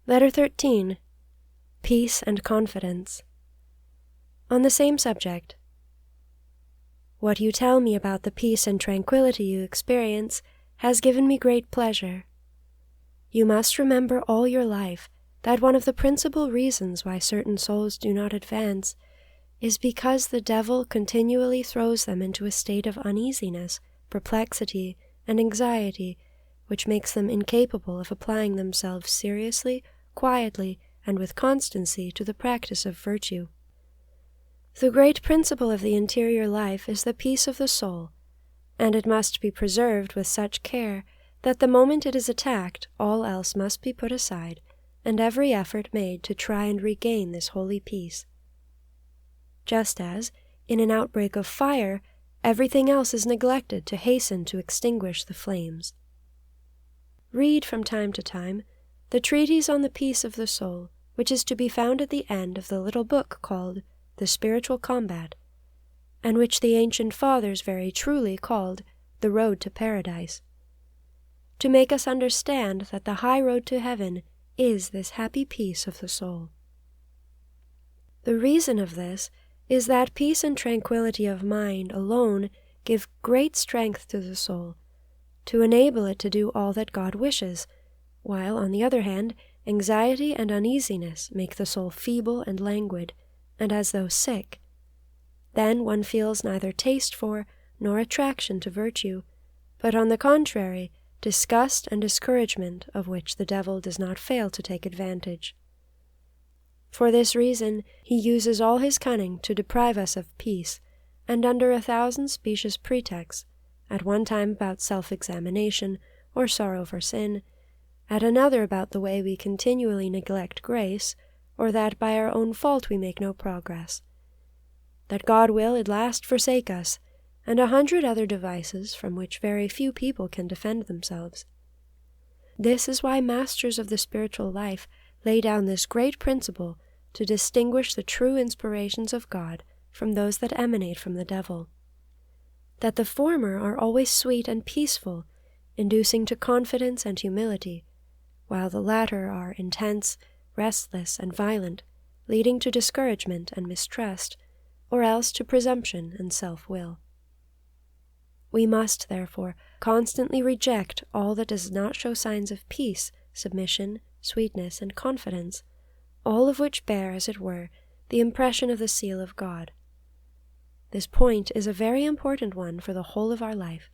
Letter 13. Peace and Confidence. On the same subject. What you tell me about the peace and tranquility you experience has given me great pleasure. You must remember all your life that one of the principal reasons why certain souls do not advance is because the devil continually throws them into a state of uneasiness, perplexity, and anxiety, which makes them incapable of applying themselves seriously, quietly, and with constancy to the practice of virtue. The great principle of the interior life is the peace of the soul, and it must be preserved with such care that the moment it is attacked, all else must be put aside, and every effort made to try and regain this holy peace. Just as, in an outbreak of fire, everything else is neglected to hasten to extinguish the flames. Read from time to time the treatise on the peace of the soul, which is to be found at the end of the little book called The Spiritual Combat, and which the ancient fathers very truly called the road to paradise, to make us understand that the high road to heaven is this happy peace of the soul. The reason of this is that peace and tranquility of mind alone give great strength to the soul, to enable it to do all that God wishes, while, on the other hand, anxiety and uneasiness make the soul feeble and languid, and as though sick. Then one feels neither taste for nor attraction to virtue, but on the contrary, disgust and discouragement, of which the devil does not fail to take advantage. For this reason he uses all his cunning to deprive us of peace, and under 1,000 specious pretexts, at one time about self-examination or sorrow for sin, at another about the way we continually neglect grace, or that by our own fault we make no progress, that God will at last forsake us, and 100 other devices from which very few people can defend themselves. This is why masters of the spiritual life lay down this great principle to distinguish the true inspirations of God from those that emanate from the devil, that the former are always sweet and peaceful, inducing to confidence and humility, while the latter are intense, restless, and violent, leading to discouragement and mistrust, or else to presumption and self-will. We must, therefore, constantly reject all that does not show signs of peace, submission, sweetness, and confidence, all of which bear, as it were, the impression of the seal of God. This point is a very important one for the whole of our life.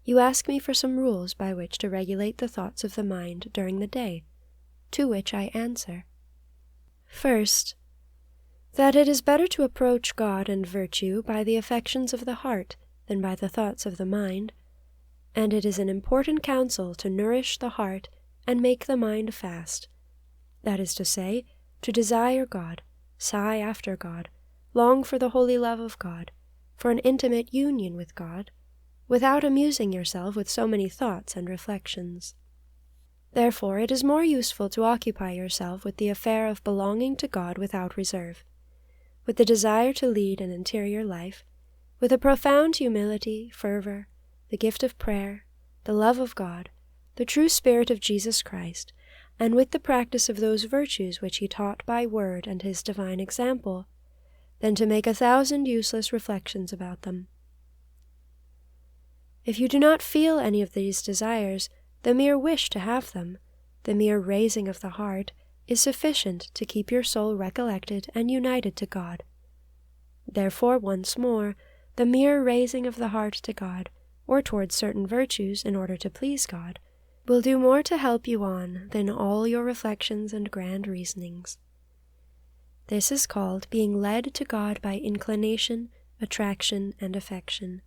You ask me for some rules by which to regulate the thoughts of the mind during the day, to which I answer. First, that it is better to approach God and virtue by the affections of the heart than by the thoughts of the mind, and it is an important counsel to nourish the heart and make the mind fast, that is to say, to desire God, sigh after God, long for the holy love of God, for an intimate union with God, without amusing yourself with so many thoughts and reflections. Therefore it is more useful to occupy yourself with the affair of belonging to God without reserve, with the desire to lead an interior life, with a profound humility, fervor, the gift of prayer, the love of God, the true spirit of Jesus Christ, and with the practice of those virtues which he taught by word and his divine example, than to make 1,000 useless reflections about them. If you do not feel any of these desires, the mere wish to have them, the mere raising of the heart, is sufficient to keep your soul recollected and united to God. Therefore, once more, the mere raising of the heart to God, or towards certain virtues in order to please God, will do more to help you on than all your reflections and grand reasonings. This is called being led to God by inclination, attraction, and affection,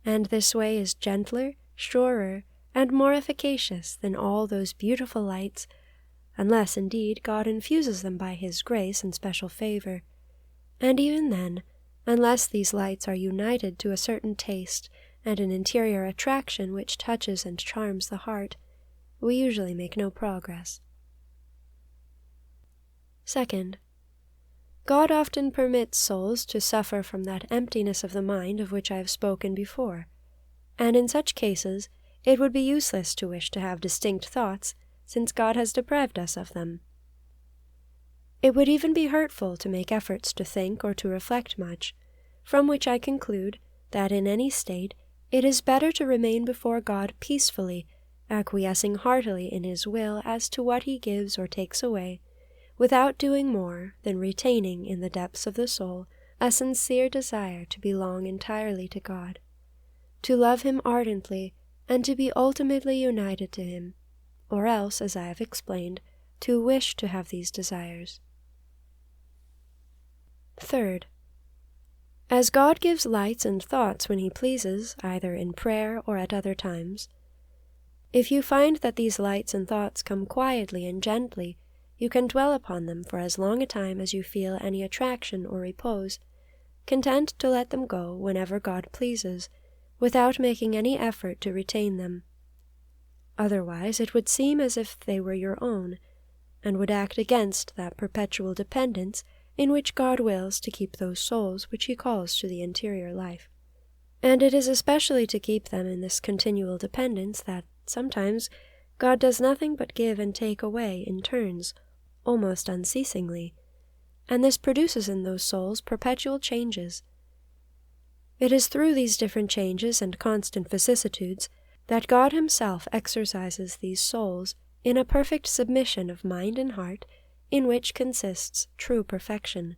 and this way is gentler, surer, and more efficacious than all those beautiful lights, unless, indeed, God infuses them by his grace and special favor, and even then, unless these lights are united to a certain taste and an interior attraction which touches and charms the heart, we usually make no progress. Second, God often permits souls to suffer from that emptiness of the mind of which I have spoken before, and in such cases it would be useless to wish to have distinct thoughts, since God has deprived us of them. It would even be hurtful to make efforts to think or to reflect much, from which I conclude that in any state it is better to remain before God peacefully, acquiescing heartily in His will as to what He gives or takes away, without doing more than retaining in the depths of the soul a sincere desire to belong entirely to God, to love Him ardently, and to be ultimately united to Him, or else, as I have explained, to wish to have these desires. Third, as God gives lights and thoughts when He pleases, either in prayer or at other times, if you find that these lights and thoughts come quietly and gently, you can dwell upon them for as long a time as you feel any attraction or repose, content to let them go whenever God pleases, without making any effort to retain them. Otherwise it would seem as if they were your own, and would act against that perpetual dependence in which God wills to keep those souls which He calls to the interior life. And it is especially to keep them in this continual dependence that, sometimes, God does nothing but give and take away in turns, almost unceasingly, and this produces in those souls perpetual changes. It is through these different changes and constant vicissitudes that God Himself exercises these souls in a perfect submission of mind and heart, in which consists true perfection.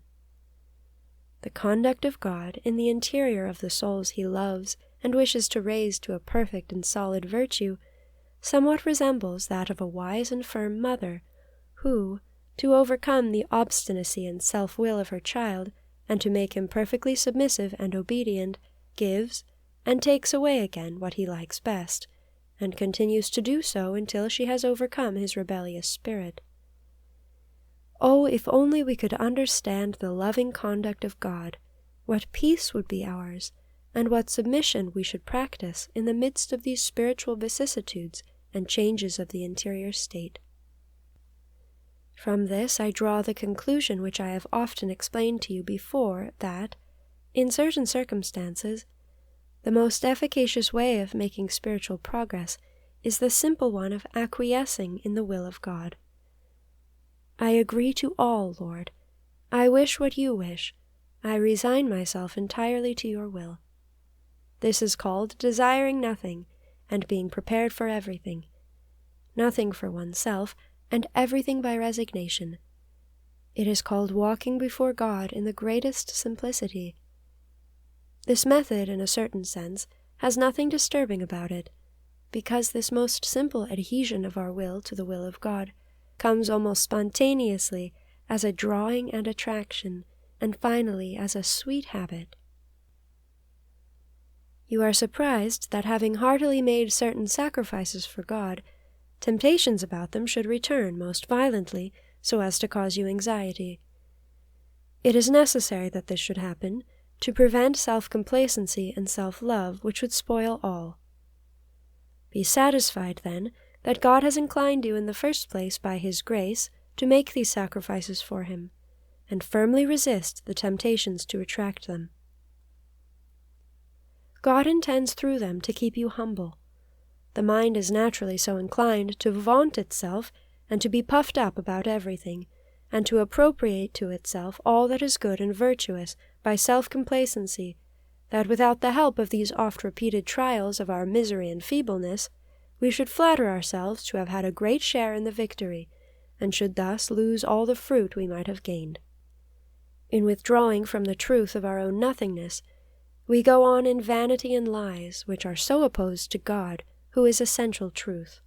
The conduct of God in the interior of the souls He loves and wishes to raise to a perfect and solid virtue somewhat resembles that of a wise and firm mother, who, to overcome the obstinacy and self-will of her child, and to make him perfectly submissive and obedient, gives and takes away again what he likes best, and continues to do so until she has overcome his rebellious spirit. Oh, if only we could understand the loving conduct of God, what peace would be ours, and what submission we should practice in the midst of these spiritual vicissitudes and changes of the interior state. From this I draw the conclusion which I have often explained to you before, that, in certain circumstances, the most efficacious way of making spiritual progress is the simple one of acquiescing in the will of God. I agree to all, Lord. I wish what you wish. I resign myself entirely to your will. This is called desiring nothing, and being prepared for everything. Nothing for oneself, and everything by resignation. It is called walking before God in the greatest simplicity. This method, in a certain sense, has nothing disturbing about it, because this most simple adhesion of our will to the will of God comes almost spontaneously as a drawing and attraction, and finally as a sweet habit. You are surprised that, having heartily made certain sacrifices for God, temptations about them should return most violently, so as to cause you anxiety. It is necessary that this should happen, to prevent self-complacency and self-love, which would spoil all. Be satisfied, then, that God has inclined you in the first place by His grace to make these sacrifices for Him, and firmly resist the temptations to retract them. God intends through them to keep you humble. The mind is naturally so inclined to vaunt itself and to be puffed up about everything, and to appropriate to itself all that is good and virtuous by self-complacency, that without the help of these oft-repeated trials of our misery and feebleness, we should flatter ourselves to have had a great share in the victory, and should thus lose all the fruit we might have gained. In withdrawing from the truth of our own nothingness, we go on in vanity and lies, which are so opposed to God, who is essential truth.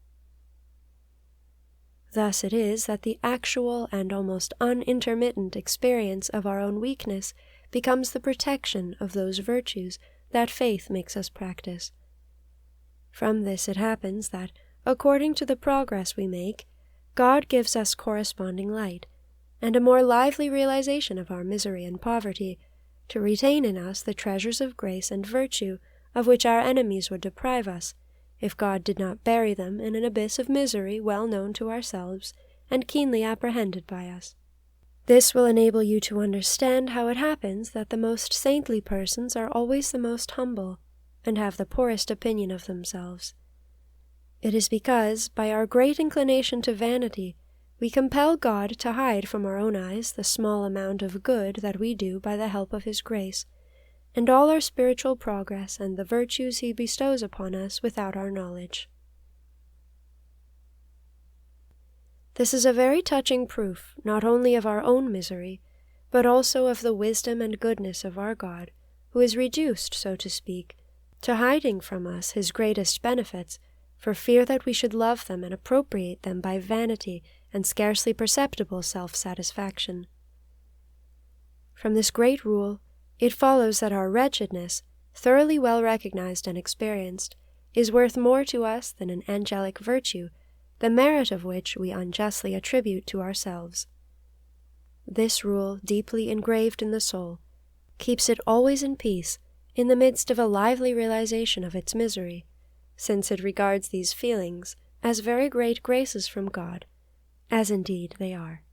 Thus it is that the actual and almost unintermittent experience of our own weakness becomes the protection of those virtues that faith makes us practice. From this it happens that, according to the progress we make, God gives us corresponding light, and a more lively realization of our misery and poverty, to retain in us the treasures of grace and virtue of which our enemies would deprive us, if God did not bury them in an abyss of misery well known to ourselves and keenly apprehended by us. This will enable you to understand how it happens that the most saintly persons are always the most humble, and have the poorest opinion of themselves. It is because, by our great inclination to vanity, we compel God to hide from our own eyes the small amount of good that we do by the help of His grace, and all our spiritual progress and the virtues He bestows upon us without our knowledge. This is a very touching proof not only of our own misery, but also of the wisdom and goodness of our God, who is reduced, so to speak, to hiding from us His greatest benefits, for fear that we should love them and appropriate them by vanity and scarcely perceptible self-satisfaction. From this great rule, it follows that our wretchedness, thoroughly well recognized and experienced, is worth more to us than an angelic virtue, the merit of which we unjustly attribute to ourselves. This rule, deeply engraved in the soul, keeps it always in peace in the midst of a lively realization of its misery, since it regards these feelings as very great graces from God, as indeed they are.